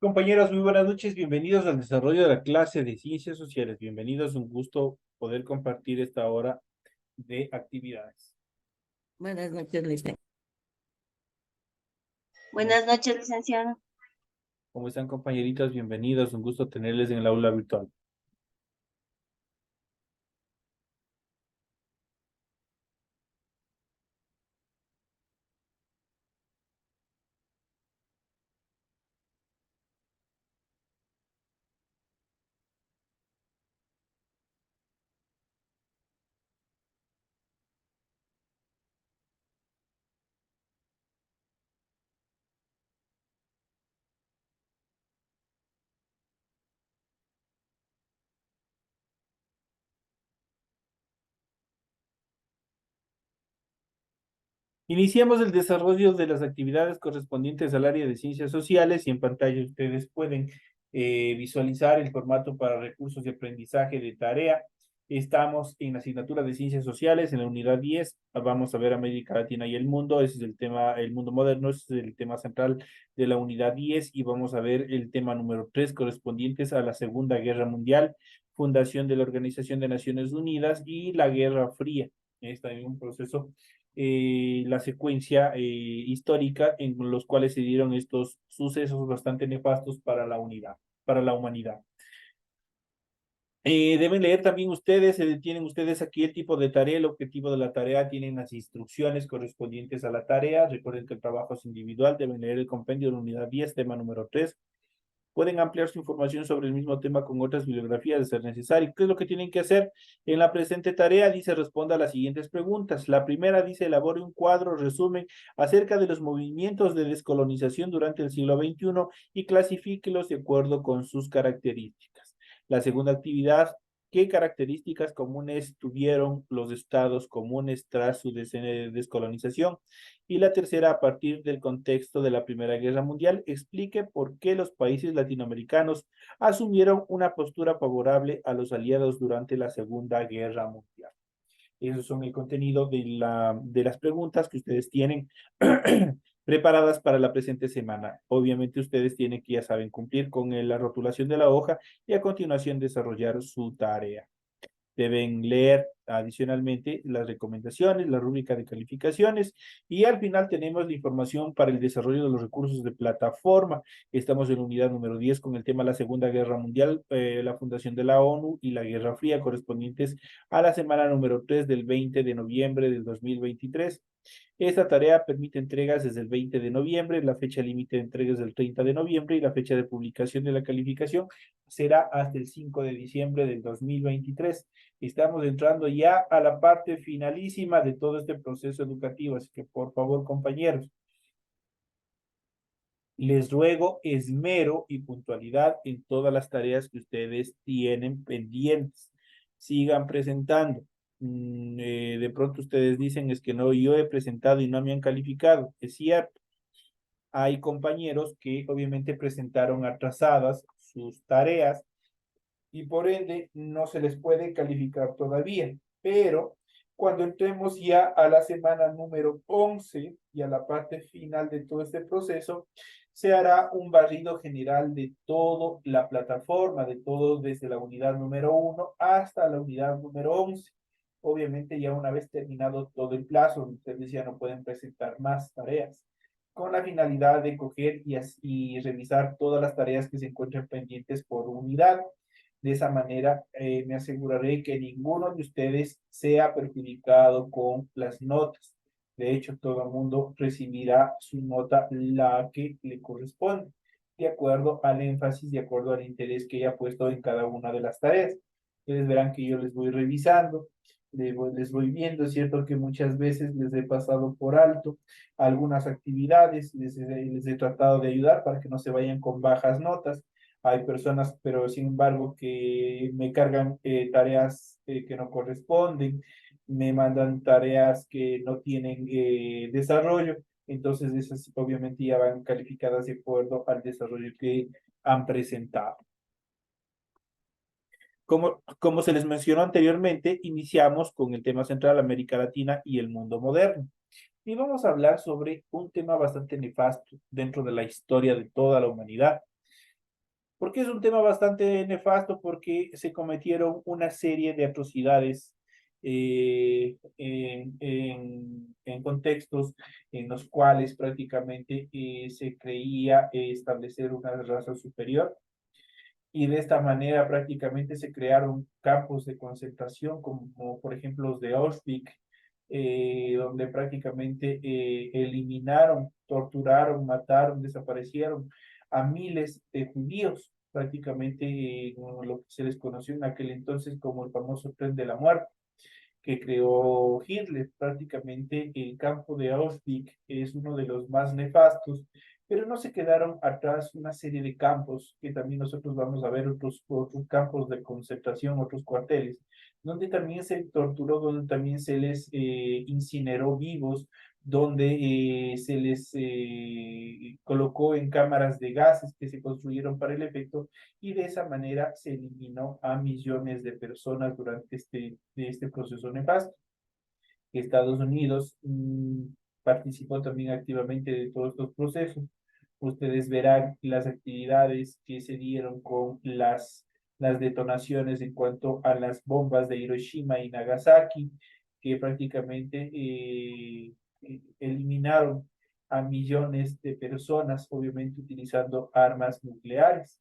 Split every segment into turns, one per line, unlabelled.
Compañeros, muy buenas noches, bienvenidos al desarrollo de la clase de Ciencias Sociales. Bienvenidos, un gusto poder compartir esta hora de actividades.
Buenas noches, Luis.
¿Cómo,
Buenas noches, licenciado.
cómo están, compañeritos? Bienvenidos, un gusto tenerles en el aula virtual. Iniciamos el desarrollo de las actividades correspondientes al área de Ciencias Sociales y en pantalla ustedes pueden visualizar el formato para recursos de aprendizaje de tarea. Estamos en la asignatura de Ciencias Sociales, en la unidad 10. Vamos a ver América Latina y el mundo. Ese es el tema, el mundo moderno, ese es el tema central de la unidad 10. Y vamos a ver el tema número 3 correspondientes a la Segunda Guerra Mundial, fundación de la Organización de Naciones Unidas y la Guerra Fría. Está en un proceso, la secuencia histórica en los cuales se dieron estos sucesos bastante nefastos para la unidad, para la humanidad. Deben leer también ustedes, tienen ustedes aquí el tipo de tarea, el objetivo de la tarea, tienen las instrucciones correspondientes a la tarea. Recuerden que el trabajo es individual, deben leer el compendio de la unidad 10, tema número 3. Pueden ampliar su información sobre el mismo tema con otras bibliografías de ser necesario. ¿Qué es lo que tienen que hacer? En la presente tarea dice responda a las siguientes preguntas. La primera dice elabore un cuadro resumen acerca de los movimientos de descolonización durante el siglo XXI y clasifíquelos de acuerdo con sus características. La segunda actividad, ¿qué características comunes tuvieron los estados comunes tras su descolonización? Y la tercera, a partir del contexto de la Primera Guerra Mundial, explique por qué los países latinoamericanos asumieron una postura favorable a los aliados durante la Segunda Guerra Mundial. Esos son el contenido de las preguntas que ustedes tienen preparadas para la presente semana. Obviamente ustedes tienen que, ya saben, cumplir con la rotulación de la hoja y a continuación desarrollar su tarea. Deben leer adicionalmente las recomendaciones, la rúbrica de calificaciones y al final tenemos la información para el desarrollo de los recursos de plataforma. Estamos en la unidad número 10 con el tema de la Segunda Guerra Mundial, la fundación de la ONU y la Guerra Fría correspondientes a la semana número 3 del 20 de noviembre del 2023. Esta tarea permite entregas desde el 20 de noviembre, la fecha límite de entregas del 30 de noviembre y la fecha de publicación de la calificación será hasta el 5 de diciembre del 2023. Estamos entrando ya a la parte finalísima de todo este proceso educativo, así que por favor, compañeros, les ruego esmero y puntualidad en todas las tareas que ustedes tienen pendientes. Sigan presentando. De pronto ustedes dicen es que no, yo he presentado y no me han calificado. Es cierto. Hay compañeros que obviamente presentaron atrasadas sus tareas y por ende no se les puede calificar todavía. Pero cuando entremos ya a la semana número 11 y a la parte final de todo este proceso, se hará un barrido general de toda la plataforma, de todo desde la unidad número 1 hasta la unidad número 11. Obviamente ya una vez terminado todo el plazo, ustedes ya no pueden presentar más tareas, con la finalidad de coger y revisar todas las tareas que se encuentren pendientes por unidad. De esa manera, me aseguraré que ninguno de ustedes sea perjudicado con las notas. De hecho, todo el mundo recibirá su nota, la que le corresponde, de acuerdo al énfasis, de acuerdo al interés que haya puesto en cada una de las tareas. Ustedes verán que yo les voy revisando, les voy viendo. Es cierto que muchas veces les he pasado por alto algunas actividades, les he tratado de ayudar para que no se vayan con bajas notas. Hay personas, pero sin embargo, que me cargan tareas que no corresponden, me mandan tareas que no tienen desarrollo, entonces esas obviamente ya van calificadas de acuerdo al desarrollo que han presentado. Como se les mencionó anteriormente, iniciamos con el tema central América Latina y el mundo moderno. Y vamos a hablar sobre un tema bastante nefasto dentro de la historia de toda la humanidad. Porque es un tema bastante nefasto porque se cometieron una serie de atrocidades en contextos en los cuales prácticamente se creía establecer una raza superior y de esta manera prácticamente se crearon campos de concentración como por ejemplo los de Auschwitz, donde prácticamente eliminaron, torturaron, mataron, desaparecieron a miles de judíos, prácticamente lo que se les conoció en aquel entonces como el famoso tren de la muerte que creó Hitler. Prácticamente el campo de Auschwitz es uno de los más nefastos, pero no se quedaron atrás una serie de campos que también nosotros vamos a ver otros campos de concentración, otros cuarteles, donde también se torturó, donde también se les incineró vivos, donde se les colocó en cámaras de gases que se construyeron para el efecto y de esa manera se eliminó a millones de personas durante este proceso nefasto. Estados Unidos participó también activamente de todos estos procesos. Ustedes verán las actividades que se dieron con las detonaciones en cuanto a las bombas de Hiroshima y Nagasaki, que prácticamente eliminaron a millones de personas, obviamente utilizando armas nucleares.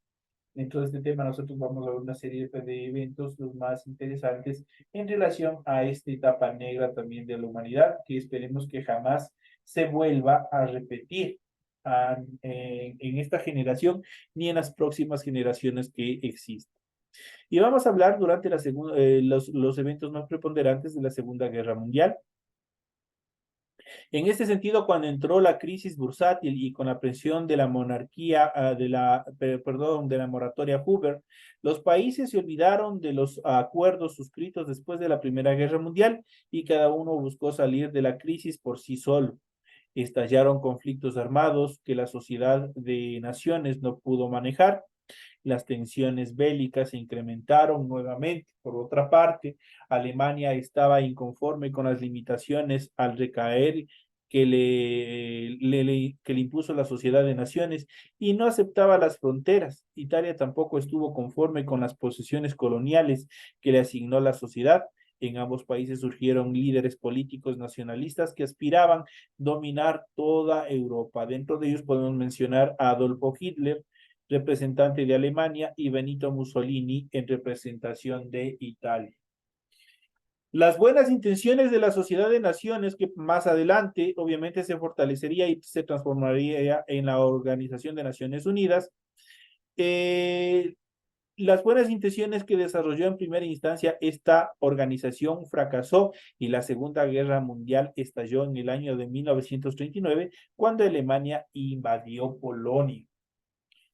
Dentro de este tema nosotros vamos a ver una serie de eventos, los más interesantes, en relación a esta etapa negra también de la humanidad, que esperemos que jamás se vuelva a repetir en esta generación ni en las próximas generaciones que existan. Y vamos a hablar durante los eventos más preponderantes de la Segunda Guerra Mundial. En este sentido, cuando entró la crisis bursátil y con la presión de la monarquía, perdón, de la moratoria Hoover, los países se olvidaron de los acuerdos suscritos después de la Primera Guerra Mundial y cada uno buscó salir de la crisis por sí solo. Estallaron conflictos armados que la sociedad de naciones no pudo manejar. Las tensiones bélicas se incrementaron nuevamente. Por otra parte, Alemania estaba inconforme con las limitaciones al recaer que le impuso la Sociedad de Naciones y no aceptaba las fronteras. Italia tampoco estuvo conforme con las posesiones coloniales que le asignó la sociedad. En ambos países surgieron líderes políticos nacionalistas que aspiraban dominar toda Europa. Dentro de ellos podemos mencionar a Adolfo Hitler, representante de Alemania, y Benito Mussolini en representación de Italia. Las buenas intenciones de la Sociedad de Naciones, que más adelante obviamente se fortalecería y se transformaría en la Organización de Naciones Unidas, las buenas intenciones que desarrolló en primera instancia esta organización fracasó y la Segunda Guerra Mundial estalló en el año de 1939 cuando Alemania invadió Polonia.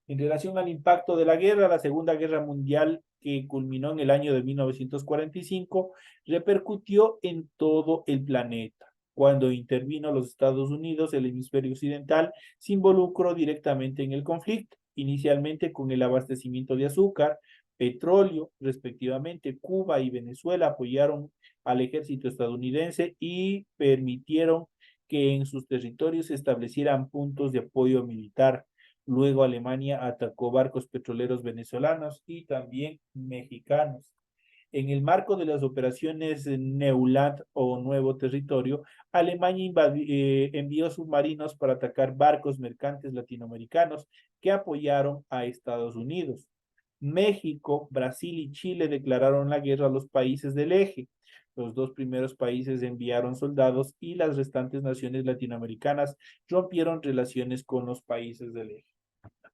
En relación al impacto de la guerra, la Segunda Guerra Mundial, que culminó en el año de 1945, repercutió en todo el planeta. Cuando intervino los Estados Unidos, el hemisferio occidental se involucró directamente en el conflicto, inicialmente con el abastecimiento de azúcar, petróleo, respectivamente. Cuba y Venezuela apoyaron al ejército estadounidense y permitieron que en sus territorios se establecieran puntos de apoyo militar. Luego Alemania atacó barcos petroleros venezolanos y también mexicanos. En el marco de las operaciones Neuland o Nuevo Territorio, Alemania envió submarinos para atacar barcos mercantes latinoamericanos que apoyaron a Estados Unidos. México, Brasil y Chile declararon la guerra a los países del eje. Los dos primeros países enviaron soldados y las restantes naciones latinoamericanas rompieron relaciones con los países del eje.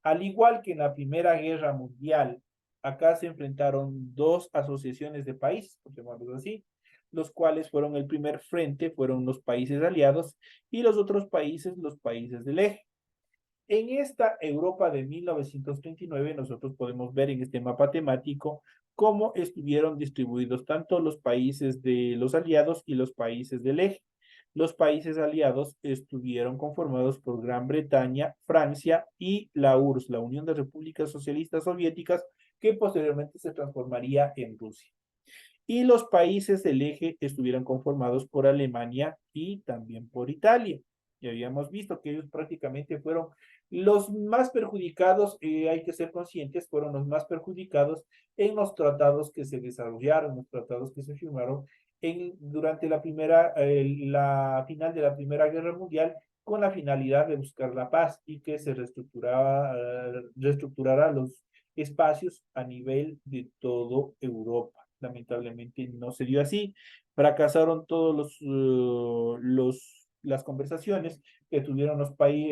Al igual que en la Primera Guerra Mundial, acá se enfrentaron dos asociaciones de países, por llamarlos así, los cuales fueron el primer frente, fueron los países aliados, y los otros países, los países del eje. En esta Europa de 1939, nosotros podemos ver en este mapa temático cómo estuvieron distribuidos tanto los países de los aliados y los países del eje. Los países aliados estuvieron conformados por Gran Bretaña, Francia y la URSS, la Unión de Repúblicas Socialistas Soviéticas, que posteriormente se transformaría en Rusia. Y los países del eje estuvieron conformados por Alemania y también por Italia. Ya habíamos visto que ellos prácticamente fueron Los más perjudicados, hay que ser conscientes, fueron los más perjudicados en los tratados que se desarrollaron, los tratados que se firmaron durante la final de la Primera Guerra Mundial, con la finalidad de buscar la paz y que se reestructurara los espacios a nivel de todo Europa. Lamentablemente no se dio así. Fracasaron todos las conversaciones que tuvieron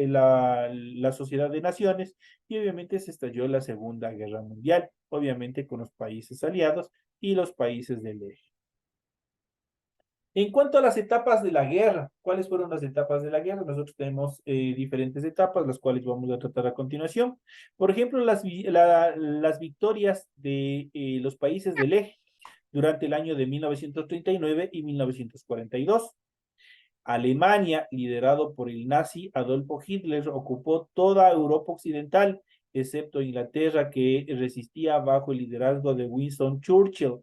la Sociedad de Naciones, y obviamente se estalló la Segunda Guerra Mundial, obviamente con los países aliados y los países del eje. En cuanto a las etapas de la guerra, ¿cuáles fueron las etapas de la guerra? Nosotros tenemos diferentes etapas, las cuales vamos a tratar a continuación. Por ejemplo, las victorias de los países del eje durante el año de 1939 y 1942. Alemania, liderado por el nazi Adolfo Hitler, ocupó toda Europa occidental, excepto Inglaterra, que resistía bajo el liderazgo de Winston Churchill.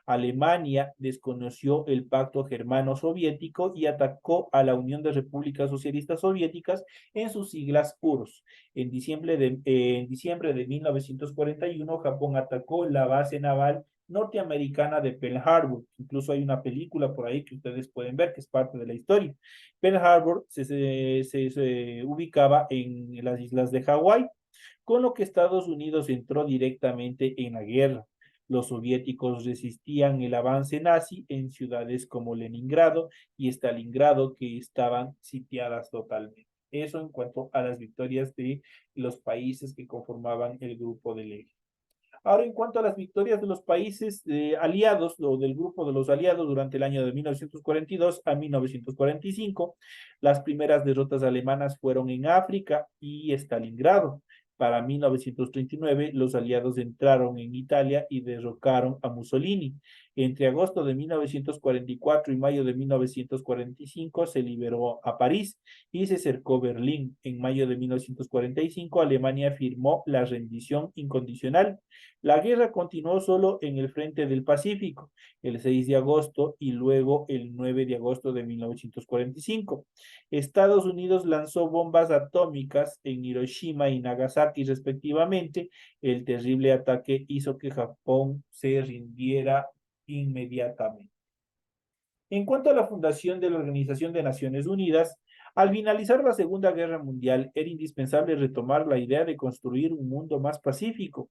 Alemania desconoció el pacto germano-soviético y atacó a la Unión de Repúblicas Socialistas Soviéticas en sus siglas URSS. En diciembre de 1941, Japón atacó la base naval norteamericana de Pearl Harbor. Incluso hay una película por ahí que ustedes pueden ver, que es parte de la historia. Pearl Harbor se ubicaba en las islas de Hawái, con lo que Estados Unidos entró directamente en la guerra. Los soviéticos resistían el avance nazi en ciudades como Leningrado y Stalingrado, que estaban sitiadas totalmente. Eso en cuanto a las victorias de los países que conformaban el grupo del eje. Ahora, en cuanto a las victorias de los países aliados o del grupo de los aliados durante el año de 1942 a 1945, las primeras derrotas alemanas fueron en África y Stalingrado. Para 1939, los aliados entraron en Italia y derrocaron a Mussolini. Entre agosto de 1944 y mayo de 1945 se liberó a París y se cercó Berlín. En mayo de 1945, Alemania firmó la rendición incondicional. La guerra continuó solo en el frente del Pacífico, el 6 de agosto y luego el 9 de agosto de 1945. Estados Unidos lanzó bombas atómicas en Hiroshima y Nagasaki respectivamente. El terrible ataque hizo que Japón se rindiera inmediatamente. En cuanto a la fundación de la Organización de Naciones Unidas, al finalizar la Segunda Guerra Mundial, era indispensable retomar la idea de construir un mundo más pacífico.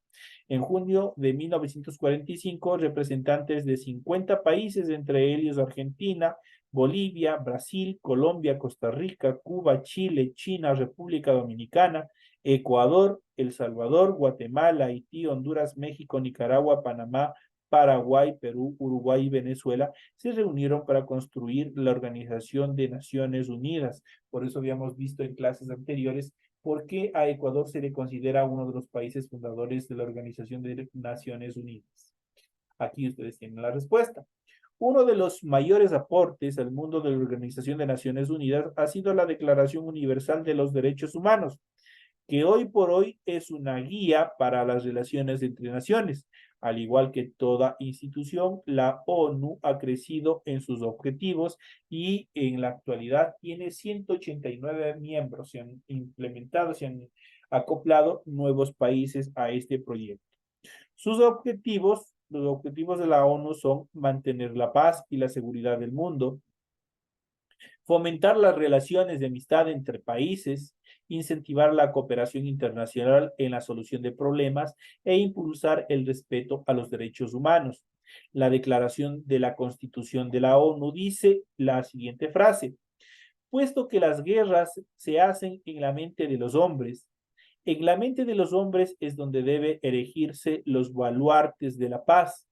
En junio de 1945, representantes de 50 países, entre ellos Argentina, Bolivia, Brasil, Colombia, Costa Rica, Cuba, Chile, China, República Dominicana, Ecuador, El Salvador, Guatemala, Haití, Honduras, México, Nicaragua, Panamá, Paraguay, Perú, Uruguay y Venezuela se reunieron para construir la Organización de Naciones Unidas. Por eso habíamos visto en clases anteriores por qué a Ecuador se le considera uno de los países fundadores de la Organización de Naciones Unidas. Aquí ustedes tienen la respuesta. Uno de los mayores aportes al mundo de la Organización de Naciones Unidas ha sido la Declaración Universal de los Derechos Humanos, que hoy por hoy es una guía para las relaciones entre naciones. Al igual que toda institución, la ONU ha crecido en sus objetivos y en la actualidad tiene 189 miembros. Se han implementado, se han acoplado nuevos países a este proyecto. Los objetivos de la ONU son mantener la paz y la seguridad del mundo, fomentar las relaciones de amistad entre países, incentivar la cooperación internacional en la solución de problemas e impulsar el respeto a los derechos humanos. La declaración de la Constitución de la ONU dice la siguiente frase: puesto que las guerras se hacen en la mente de los hombres, en la mente de los hombres es donde debe erigirse los baluartes de la paz.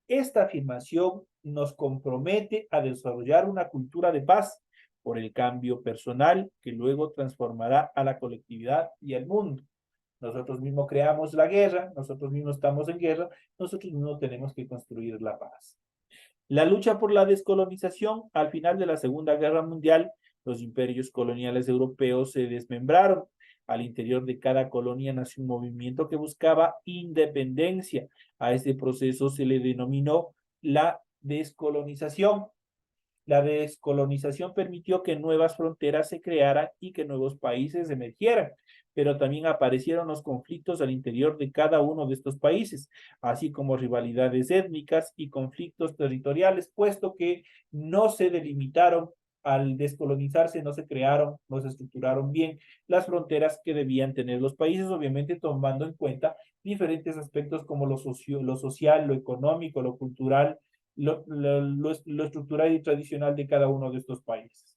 Esta afirmación nos compromete a desarrollar una cultura de paz por el cambio personal que luego transformará a la colectividad y al mundo. Nosotros mismos creamos la guerra, nosotros mismos estamos en guerra, nosotros mismos tenemos que construir la paz. La lucha por la descolonización. Al final de la Segunda Guerra Mundial, los imperios coloniales europeos se desmembraron. Al interior de cada colonia nació un movimiento que buscaba independencia. A este proceso se le denominó la descolonización. La descolonización permitió que nuevas fronteras se crearan y que nuevos países emergieran, pero también aparecieron los conflictos al interior de cada uno de estos países, así como rivalidades étnicas y conflictos territoriales, puesto que no se delimitaron al descolonizarse, no se crearon, no se estructuraron bien las fronteras que debían tener los países, obviamente tomando en cuenta diferentes aspectos como lo social, lo económico, lo cultural, lo estructural y tradicional de cada uno de estos países.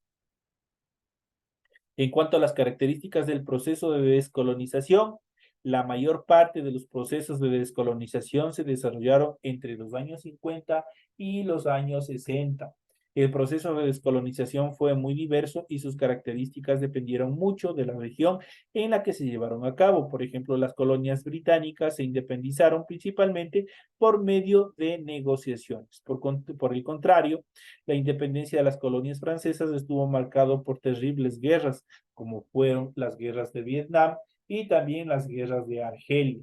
En cuanto a las características del proceso de descolonización, la mayor parte de los procesos de descolonización se desarrollaron entre los años 50 y los años 60. El proceso de descolonización fue muy diverso y sus características dependieron mucho de la región en la que se llevaron a cabo. Por ejemplo, las colonias británicas se independizaron principalmente por medio de negociaciones. Por el contrario, la independencia de las colonias francesas estuvo marcado por terribles guerras, como fueron las guerras de Vietnam y también las guerras de Argelia.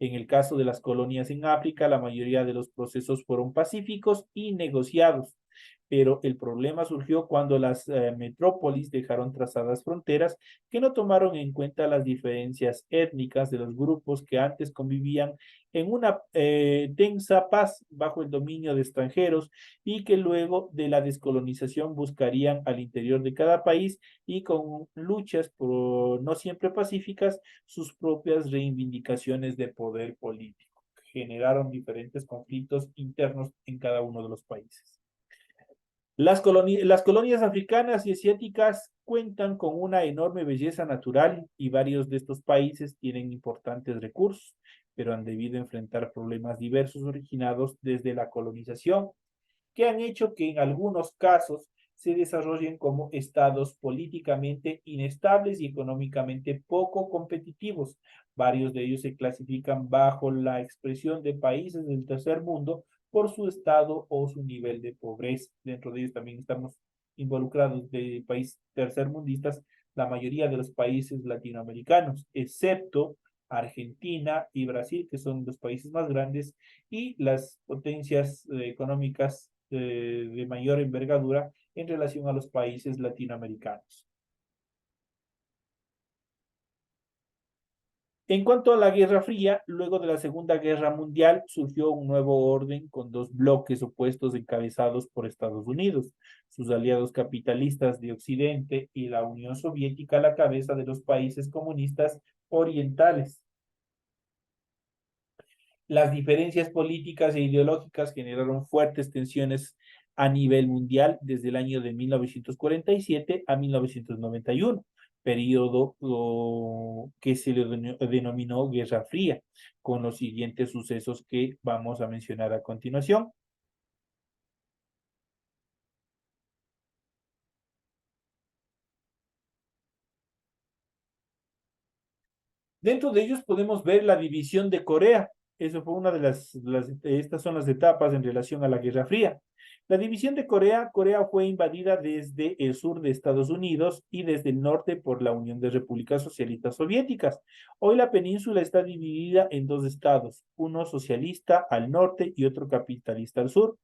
En el caso de las colonias en África, la mayoría de los procesos fueron pacíficos y negociados, pero el problema surgió cuando las metrópolis dejaron trazadas fronteras que no tomaron en cuenta las diferencias étnicas de los grupos que antes convivían en una tensa paz bajo el dominio de extranjeros y que luego de la descolonización buscarían al interior de cada país y con luchas no siempre pacíficas sus propias reivindicaciones de poder político, que generaron diferentes conflictos internos en cada uno de los países. Las colonias africanas y asiáticas cuentan con una enorme belleza natural y varios de estos países tienen importantes recursos, pero han debido enfrentar problemas diversos originados desde la colonización, que han hecho que en algunos casos se desarrollen como estados políticamente inestables y económicamente poco competitivos. Varios de ellos se clasifican bajo la expresión de países del tercer mundo por su estado o su nivel de pobreza. Dentro de ellos también estamos involucrados de países tercermundistas, la mayoría de los países latinoamericanos, excepto Argentina y Brasil, que son los países más grandes, y las potencias económicas de mayor envergadura en relación a los países latinoamericanos. En cuanto a la Guerra Fría, luego de la Segunda Guerra Mundial surgió un nuevo orden con dos bloques opuestos encabezados por Estados Unidos, sus aliados capitalistas de Occidente y la Unión Soviética a la cabeza de los países comunistas orientales. Las diferencias políticas e ideológicas generaron fuertes tensiones a nivel mundial desde el año de 1947 a 1991, periodo que se le denominó Guerra Fría, con los siguientes sucesos que vamos a mencionar a continuación. Dentro de ellos podemos ver la división de Corea. Eso fue una de estas son las etapas en relación a la Guerra Fría. La división de Corea, Corea fue invadida desde el sur de Estados Unidos y desde el norte por la Unión de Repúblicas Socialistas Soviéticas. Hoy la península está dividida en dos estados, uno socialista al norte y otro capitalista al sur.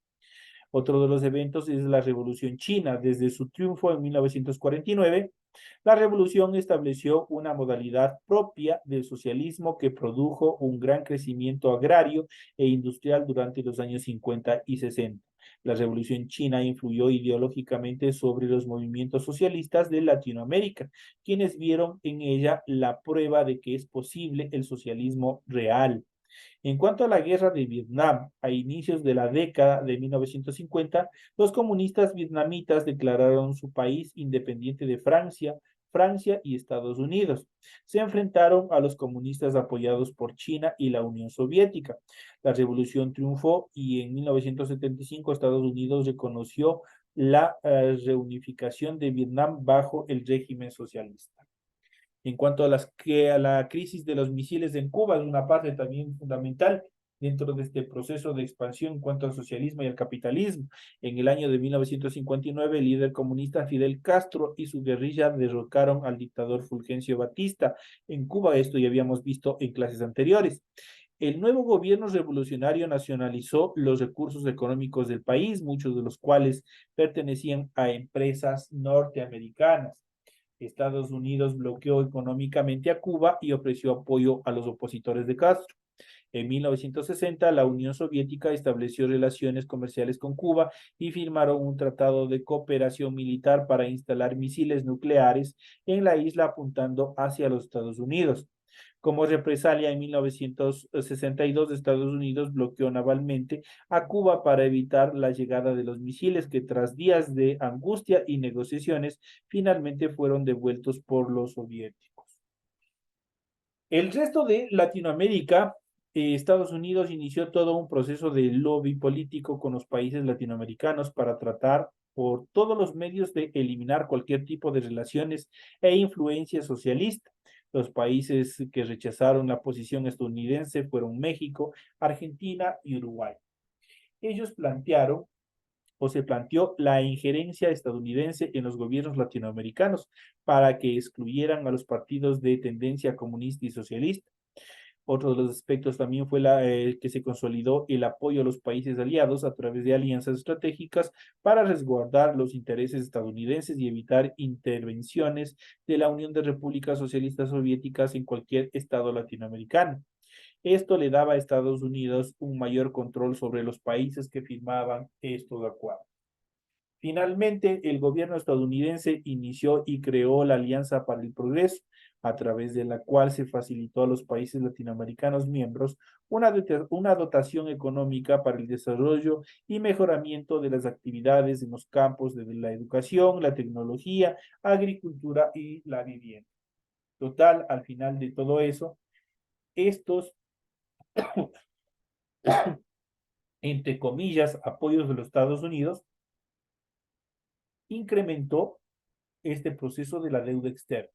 Otro de los eventos es la Revolución China. Desde su triunfo en 1949, la revolución estableció una modalidad propia del socialismo que produjo un gran crecimiento agrario e industrial durante los años 50 y 60. La revolución china influyó ideológicamente sobre los movimientos socialistas de Latinoamérica, quienes vieron en ella la prueba de que es posible el socialismo real. En cuanto a la guerra de Vietnam, a inicios de la década de 1950, los comunistas vietnamitas declararon su país independiente de Francia y Estados Unidos. Se enfrentaron a los comunistas apoyados por China y la Unión Soviética. La revolución triunfó y en 1975 Estados Unidos reconoció la reunificación de Vietnam bajo el régimen socialista. En cuanto a la crisis de los misiles en Cuba, es una parte también fundamental dentro de este proceso de expansión en cuanto al socialismo y al capitalismo. En el año de 1959, el líder comunista Fidel Castro y su guerrilla derrocaron al dictador Fulgencio Batista en Cuba. Esto ya habíamos visto en clases anteriores. El nuevo gobierno revolucionario nacionalizó los recursos económicos del país, muchos de los cuales pertenecían a empresas norteamericanas. Estados Unidos bloqueó económicamente a Cuba y ofreció apoyo a los opositores de Castro. En 1960, la Unión Soviética estableció relaciones comerciales con Cuba y firmaron un tratado de cooperación militar para instalar misiles nucleares en la isla apuntando hacia los Estados Unidos. Como represalia, en 1962 Estados Unidos bloqueó navalmente a Cuba para evitar la llegada de los misiles que tras días de angustia y negociaciones finalmente fueron devueltos por los soviéticos. El resto de Latinoamérica, Estados Unidos inició todo un proceso de lobby político con los países latinoamericanos para tratar por todos los medios de eliminar cualquier tipo de relaciones e influencia socialista. Los países que rechazaron la posición estadounidense fueron México, Argentina y Uruguay. Ellos plantearon o se planteó la injerencia estadounidense en los gobiernos latinoamericanos para que excluyeran a los partidos de tendencia comunista y socialista. Otro de los aspectos también fue que se consolidó el apoyo a los países aliados a través de alianzas estratégicas para resguardar los intereses estadounidenses y evitar intervenciones de la Unión de Repúblicas Socialistas Soviéticas en cualquier estado latinoamericano. Esto le daba a Estados Unidos un mayor control sobre los países que firmaban estos acuerdos. Finalmente, el gobierno estadounidense inició y creó la Alianza para el Progreso, a través de la cual se facilitó a los países latinoamericanos miembros una dotación económica para el desarrollo y mejoramiento de las actividades en los campos de la educación, la tecnología, agricultura y la vivienda. Total, al final de todo eso, estos entre comillas, apoyos de los Estados Unidos, incrementó este proceso de la deuda externa.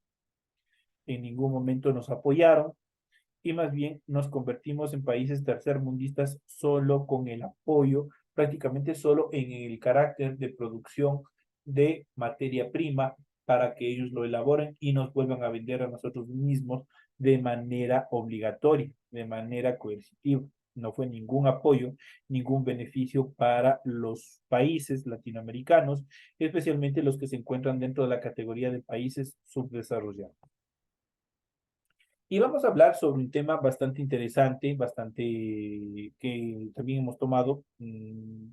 En ningún momento nos apoyaron y más bien nos convertimos en países tercermundistas solo con el apoyo, prácticamente solo en el carácter de producción de materia prima para que ellos lo elaboren y nos vuelvan a vender a nosotros mismos de manera obligatoria, de manera coercitiva. No fue ningún apoyo, ningún beneficio para los países latinoamericanos, especialmente los que se encuentran dentro de la categoría de países subdesarrollados. Y vamos a hablar sobre un tema bastante interesante, bastante que también hemos tomado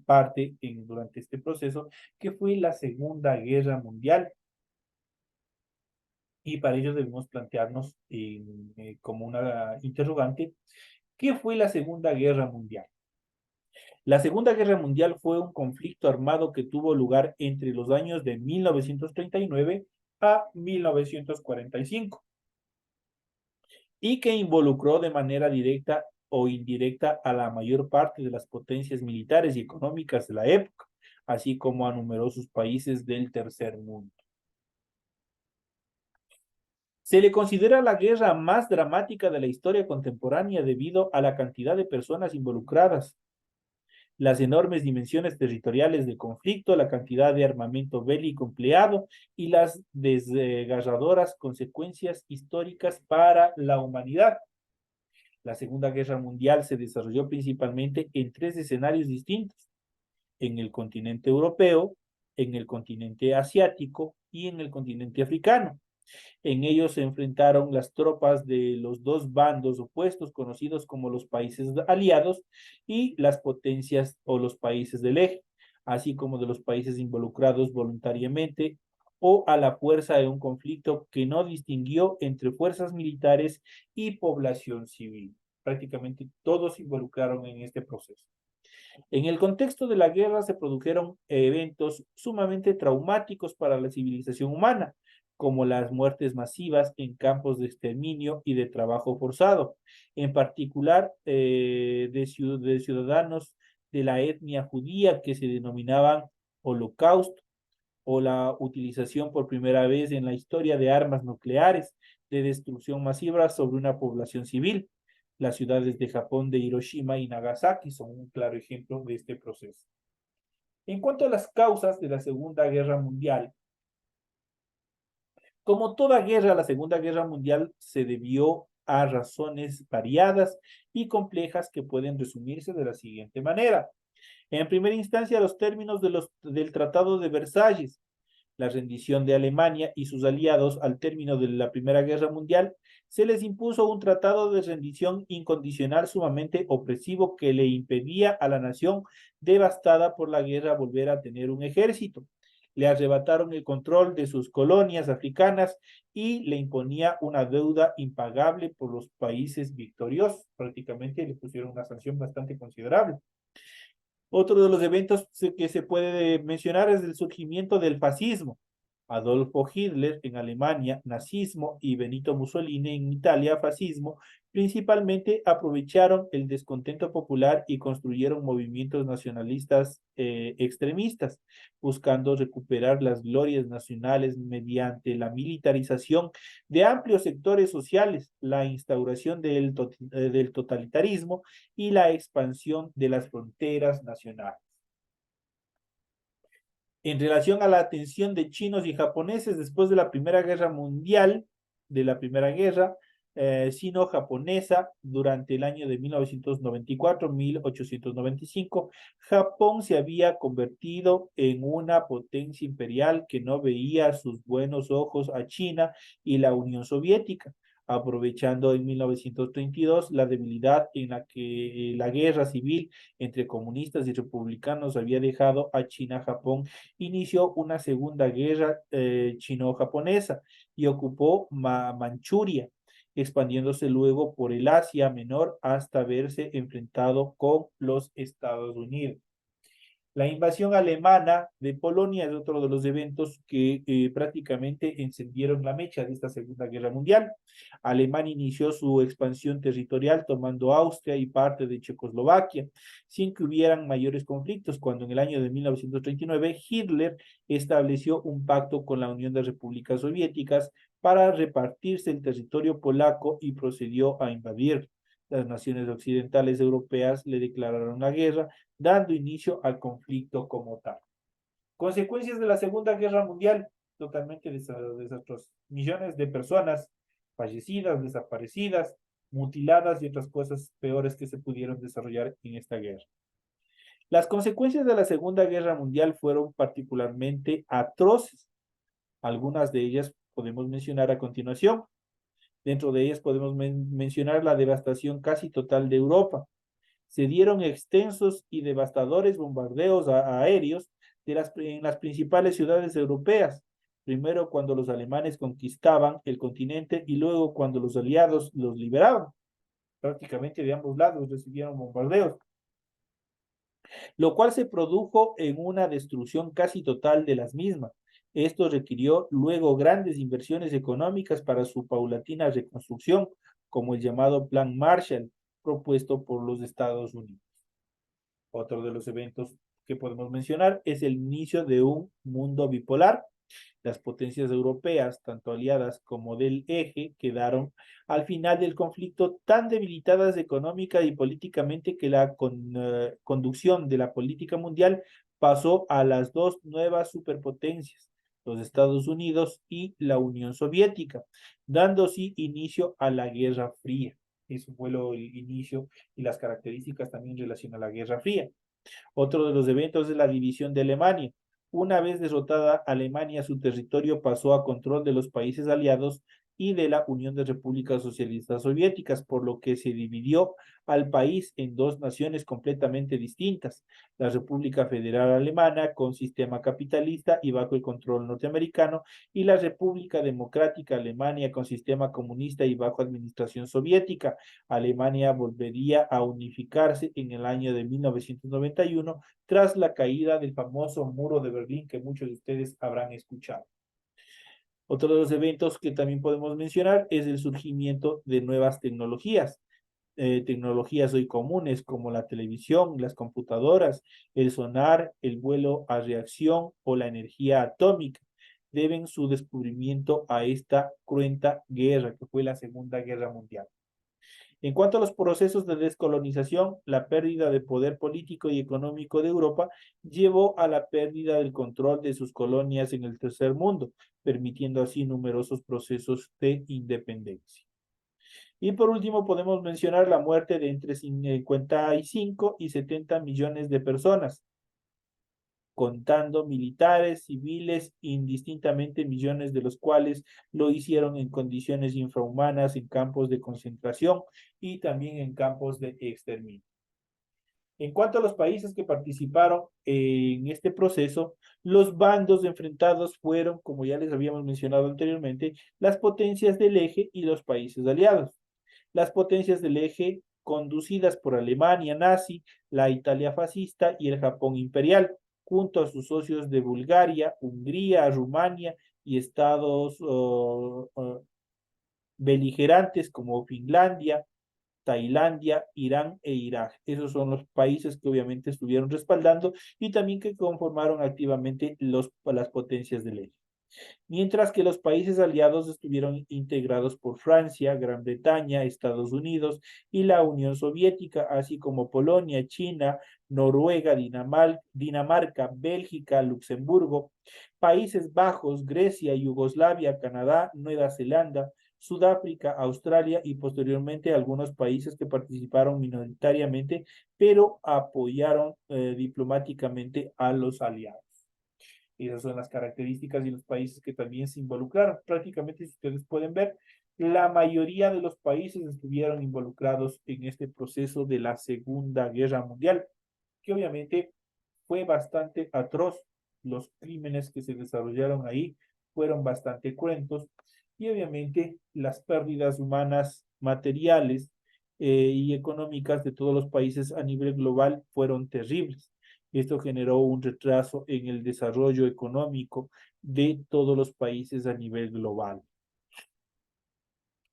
parte durante este proceso, que fue la Segunda Guerra Mundial. Y para ello debemos plantearnos como una interrogante, ¿qué fue la Segunda Guerra Mundial? La Segunda Guerra Mundial fue un conflicto armado que tuvo lugar entre los años de 1939 a 1945 y que involucró de manera directa o indirecta a la mayor parte de las potencias militares y económicas de la época, así como a numerosos países del tercer mundo. Se le considera la guerra más dramática de la historia contemporánea debido a la cantidad de personas involucradas, las enormes dimensiones territoriales del conflicto, la cantidad de armamento bélico empleado y las desgarradoras consecuencias históricas para la humanidad. La Segunda Guerra Mundial se desarrolló principalmente en tres escenarios distintos: en el continente europeo, en el continente asiático y en el continente africano. En ellos se enfrentaron las tropas de los dos bandos opuestos, conocidos como los países aliados, y las potencias o los países del eje, así como de los países involucrados voluntariamente o a la fuerza de un conflicto que no distinguió entre fuerzas militares y población civil. Prácticamente todos se involucraron en este proceso. En el contexto de la guerra se produjeron eventos sumamente traumáticos para la civilización humana, como las muertes masivas en campos de exterminio y de trabajo forzado, en particular de ciudadanos de la etnia judía que se denominaban holocausto, o la utilización por primera vez en la historia de armas nucleares de destrucción masiva sobre una población civil. Las ciudades de Japón de Hiroshima y Nagasaki son un claro ejemplo de este proceso. En cuanto a las causas de la Segunda Guerra Mundial, como toda guerra, la Segunda Guerra Mundial se debió a razones variadas y complejas que pueden resumirse de la siguiente manera. En primera instancia, los términos del Tratado de Versalles, la rendición de Alemania y sus aliados al término de la Primera Guerra Mundial, se les impuso un tratado de rendición incondicional sumamente opresivo que le impedía a la nación devastada por la guerra volver a tener un ejército. Le arrebataron el control de sus colonias africanas y le imponía una deuda impagable por los países victoriosos. Prácticamente le pusieron una sanción bastante considerable. Otro de los eventos que se puede mencionar es el surgimiento del fascismo. Adolfo Hitler en Alemania, nazismo, y Benito Mussolini en Italia, fascismo, principalmente aprovecharon el descontento popular y construyeron movimientos nacionalistas extremistas, buscando recuperar las glorias nacionales mediante la militarización de amplios sectores sociales, la instauración del totalitarismo y la expansión de las fronteras nacionales. En relación a la atención de chinos y japoneses después de la Primera Guerra Mundial, de la Primera Guerra sino-japonesa, durante el año de 1994-1895, Japón se había convertido en una potencia imperial que no veía sus buenos ojos a China y la Unión Soviética, aprovechando en 1932 la debilidad en la que la guerra civil entre comunistas y republicanos había dejado a China-Japón. Inició una segunda guerra chino-japonesa y ocupó Manchuria, expandiéndose luego por el Asia Menor hasta verse enfrentado con los Estados Unidos. La invasión alemana de Polonia es otro de los eventos que prácticamente encendieron la mecha de esta Segunda Guerra Mundial. Alemania inició su expansión territorial tomando Austria y parte de Checoslovaquia, sin que hubieran mayores conflictos, cuando en el año de 1939 Hitler estableció un pacto con la Unión de Repúblicas Soviéticas para repartirse el territorio polaco y procedió a invadir. Las naciones occidentales europeas le declararon la guerra, dando inicio al conflicto como tal. Consecuencias de la Segunda Guerra Mundial, totalmente desastrosas. Millones de personas fallecidas, desaparecidas, mutiladas y otras cosas peores que se pudieron desarrollar en esta guerra. Las consecuencias de la Segunda Guerra Mundial fueron particularmente atroces. Algunas de ellas podemos mencionar a continuación. Dentro de ellas podemos mencionar la devastación casi total de Europa. Se dieron extensos y devastadores bombardeos aéreos en las principales ciudades europeas, primero cuando los alemanes conquistaban el continente y luego cuando los aliados los liberaban. Prácticamente de ambos lados recibieron bombardeos, lo cual se produjo en una destrucción casi total de las mismas. Esto requirió luego grandes inversiones económicas para su paulatina reconstrucción, como el llamado Plan Marshall, propuesto por los Estados Unidos. Otro de los eventos que podemos mencionar es el inicio de un mundo bipolar. Las potencias europeas, tanto aliadas como del eje, quedaron al final del conflicto tan debilitadas económica y políticamente que la conducción de la política mundial pasó a las dos nuevas superpotencias, los Estados Unidos y la Unión Soviética, dando así inicio a la Guerra Fría. Eso fue el inicio y las características también en relación a la Guerra Fría. Otro de los eventos es la división de Alemania. Una vez derrotada Alemania, su territorio pasó a control de los países aliados y de la Unión de Repúblicas Socialistas Soviéticas, por lo que se dividió al país en dos naciones completamente distintas: la República Federal Alemana, con sistema capitalista y bajo el control norteamericano, y la República Democrática Alemania, con sistema comunista y bajo administración soviética. Alemania volvería a unificarse en el año de 1991 tras la caída del famoso muro de Berlín que muchos de ustedes habrán escuchado. Otro de los eventos que también podemos mencionar es el surgimiento de nuevas tecnologías. Tecnologías hoy comunes como la televisión, las computadoras, el sonar, el vuelo a reacción o la energía atómica deben su descubrimiento a esta cruenta guerra que fue la Segunda Guerra Mundial. En cuanto a los procesos de descolonización, la pérdida de poder político y económico de Europa llevó a la pérdida del control de sus colonias en el tercer mundo, permitiendo así numerosos procesos de independencia. Y por último, podemos mencionar la muerte de entre 55 y 70 millones de personas, contando militares, civiles, indistintamente millones de los cuales lo hicieron en condiciones infrahumanas en campos de concentración y también en campos de exterminio. En cuanto a los países que participaron en este proceso, los bandos enfrentados fueron, como ya les habíamos mencionado anteriormente, las potencias del eje y los países aliados. Las potencias del eje conducidas por Alemania nazi, la Italia fascista y el Japón imperial, junto a sus socios de Bulgaria, Hungría, Rumania y estados beligerantes como Finlandia, Tailandia, Irán e Irak. Esos son los países que obviamente estuvieron respaldando y también que conformaron activamente las potencias del eje. Mientras que los países aliados estuvieron integrados por Francia, Gran Bretaña, Estados Unidos y la Unión Soviética, así como Polonia, China, Noruega, Dinamarca, Bélgica, Luxemburgo, Países Bajos, Grecia, Yugoslavia, Canadá, Nueva Zelanda, Sudáfrica, Australia y posteriormente algunos países que participaron minoritariamente, pero apoyaron diplomáticamente a los aliados. Esas son las características y los países que también se involucraron. Prácticamente, si ustedes pueden ver, la mayoría de los países estuvieron involucrados en este proceso de la Segunda Guerra Mundial, que obviamente fue bastante atroz. Los crímenes que se desarrollaron ahí fueron bastante cruentos y obviamente las pérdidas humanas materiales y económicas de todos los países a nivel global fueron terribles. Esto generó un retraso en el desarrollo económico de todos los países a nivel global.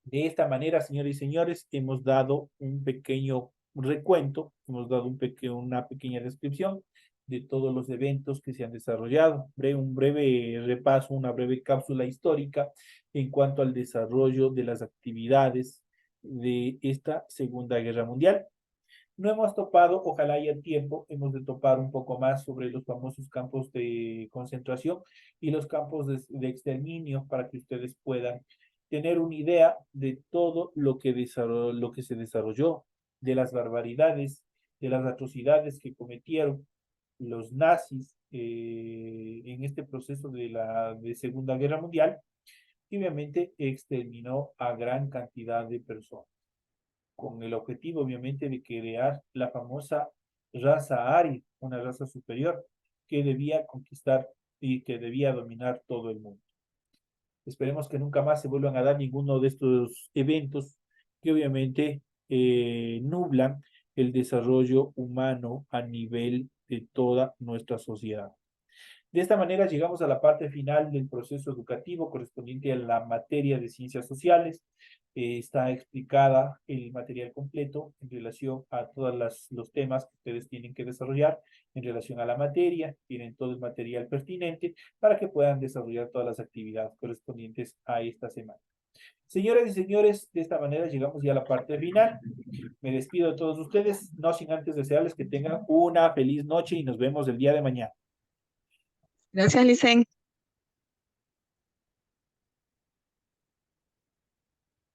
De esta manera, señores y señores, hemos dado un pequeño recuento, hemos dado una pequeña descripción de todos los eventos que se han desarrollado, un breve repaso, una breve cápsula histórica en cuanto al desarrollo de las actividades de esta Segunda Guerra Mundial. No hemos topado, ojalá haya tiempo, hemos de topar un poco más sobre los famosos campos de concentración y los campos de exterminio para que ustedes puedan tener una idea de todo lo que se desarrolló, de las barbaridades, de las atrocidades que cometieron los nazis en este proceso de la Segunda Guerra Mundial, y obviamente exterminó a gran cantidad de personas con el objetivo, obviamente, de crear la famosa raza aria, una raza superior que debía conquistar y que debía dominar todo el mundo. Esperemos que nunca más se vuelvan a dar ninguno de estos eventos que obviamente nublan el desarrollo humano a nivel de toda nuestra sociedad. De esta manera llegamos a la parte final del proceso educativo correspondiente a la materia de ciencias sociales. Está explicada el material completo en relación a todos los temas que ustedes tienen que desarrollar en relación a la materia. Tienen todo el material pertinente para que puedan desarrollar todas las actividades correspondientes a esta semana. Señoras y señores, de esta manera llegamos ya a la parte final. Me despido de todos ustedes, no sin antes desearles que tengan una feliz noche y nos vemos el día de mañana.
Gracias, Licen.